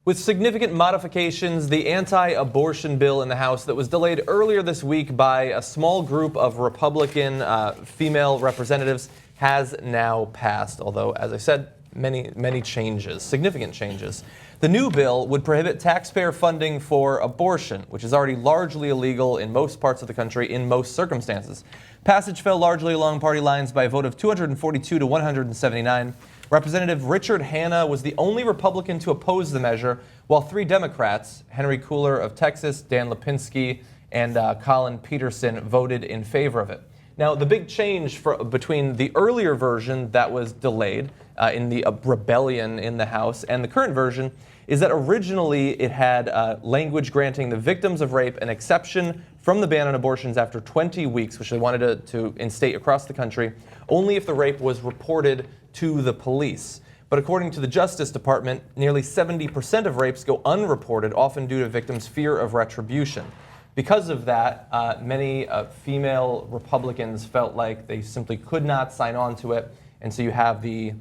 With significant modifications, the anti-abortion bill in the House that was delayed earlier this week by a small group of Republican female representatives has now passed. Although, as I said, many changes, significant changes. The new bill would prohibit taxpayer funding for abortion, which is already largely illegal in most parts of the country in most circumstances. Passage fell largely along party lines by a vote of 242 to 179. Representative Richard Hanna was the only Republican to oppose the measure, while 3 Democrats, Henry Cuellar of Texas, Dan Lipinski, and Collin Peterson, voted in favor of it. Now, the big change between the earlier version that was delayed in the rebellion in the House and the current version is that originally it had language granting the victims of rape an exception from the ban on abortions after 20 weeks, which they wanted to instate across the country, only if the rape was reported to the police. But according to the Justice Department, nearly 70% of rapes go unreported, often due to victims' fear of retribution. Because of that, many female Republicans felt like they simply could not sign on to it, and so you have the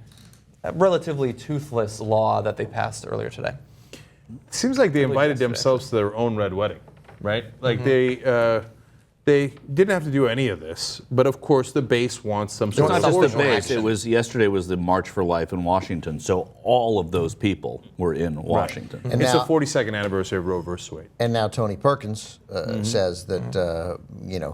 relatively toothless law that they passed earlier today. It seems like they invited themselves to their own red wedding, right? Like they didn't have to do any of this, but of course the base wants some sort of It's not just the base. action. It was yesterday was the March for Life in Washington, so all of those people were in Washington. Right. And it's the 42nd anniversary of Roe versus Wade. And now Tony Perkins says that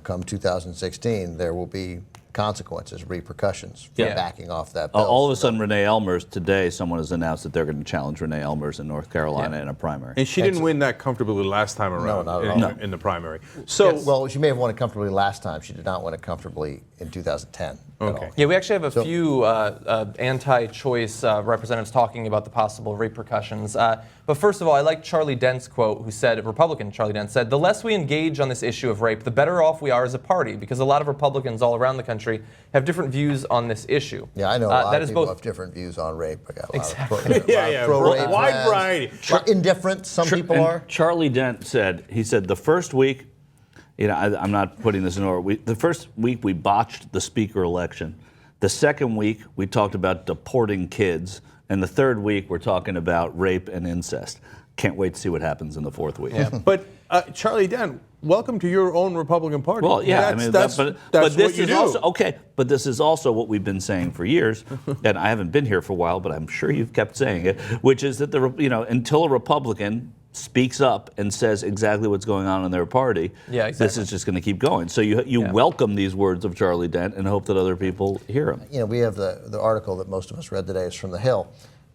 come 2016 there will be consequences, repercussions for backing off that bill. All of a sudden, Renee Elmers, today, someone has announced that they're going to challenge Renee Elmers in North Carolina in a primary. And she didn't win that comfortably last time around not at all. in the primary. So, well, she may have won it comfortably last time. She did not win it comfortably in 2010. Okay. Yeah, we actually have a few anti-choice representatives talking about the possible repercussions. But first of all, I like Charlie Dent's quote, who said, Republican Charlie Dent said, "The less we engage on this issue of rape, the better off we are as a party, because a lot of Republicans all around the country have different views on this issue." Yeah, I know a lot of people have different views on rape. I got a lot of pro-rape wide fans. variety. Indifferent, some people are. Charlie Dent said, the first week, I'm not putting this in order. The first week we botched the speaker election. The second week we talked about deporting kids. And the third week we're talking about rape and incest. Can't wait to see what happens in the fourth week. Yeah. But Charlie Dent, welcome to your own Republican Party. Well, yeah, that's but this this is also okay. But this is also what we've been saying for years, and I haven't been here for a while, but I'm sure you've kept saying it, which is that until a Republican speaks up and says exactly what's going on in their party, this is just going to keep going. So you welcome these words of Charlie Dent and hope that other people hear them. We have the article that most of us read today is from The Hill.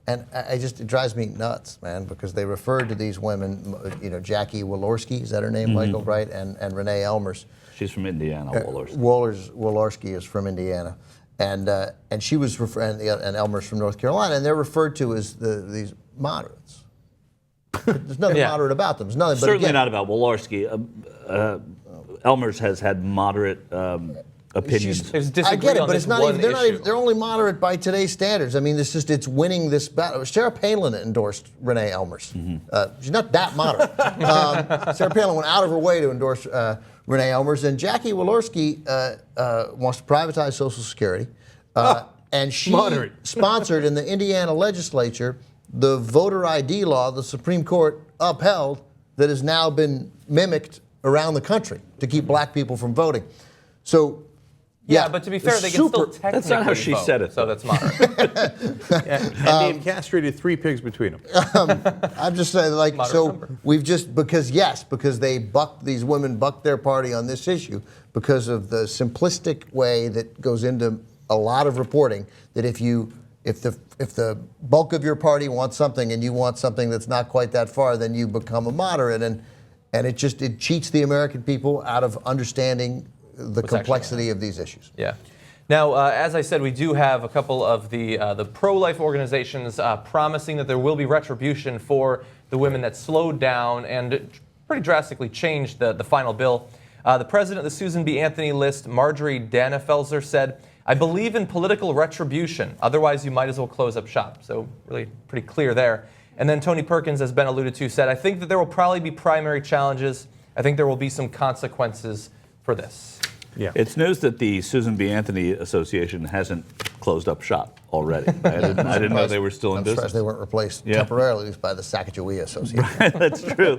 And it drives me nuts, man, because they referred to these women, Jackie Walorski, is that her name, Michael, right? And Renee Elmers. She's from Indiana, Walorski. Walorski is from Indiana. And she was and Elmers from North Carolina, and they're referred to as these moderates. There's nothing moderate about them. There's nothing. But certainly not about Walorski. Elmers has had moderate opinions. I get it, but it's not even. They're only moderate by today's standards. I mean, it's winning this battle. Sarah Palin endorsed Renee Elmers. She's not that moderate. Sarah Palin went out of her way to endorse Renee Elmers, and Jackie Walorski wants to privatize Social Security, and she sponsored in the Indiana legislature the voter ID law the Supreme Court upheld that has now been mimicked around the country to keep black people from voting. So. Yeah, but to be fair, they can still technically That's not how she vote, said it. So that's moderate. And they've castrated 3 pigs between them. I'm just saying, we've just, because these women bucked their party on this issue because of the simplistic way that goes into a lot of reporting, that if the bulk of your party wants something and you want something that's not quite that far, then you become a moderate, and it cheats the American people out of understanding the complexity of these issues. Yeah. Now, as I said, we do have a couple of the pro-life organizations promising that there will be retribution for the women that slowed down and pretty drastically changed the final bill. The president of the Susan B. Anthony list, Marjorie Danafelser, said, "I believe in political retribution. Otherwise, you might as well close up shop." So really pretty clear there. And then Tony Perkins, as Ben alluded to, said, "I think that there will probably be primary challenges. I think there will be some consequences for this." Yeah. It's news that the Susan B. Anthony Association hasn't closed up shop already. I didn't know they were still in I'm business. surprised they weren't replaced Yeah. temporarily, at least by the Sacagawea Association. That's true.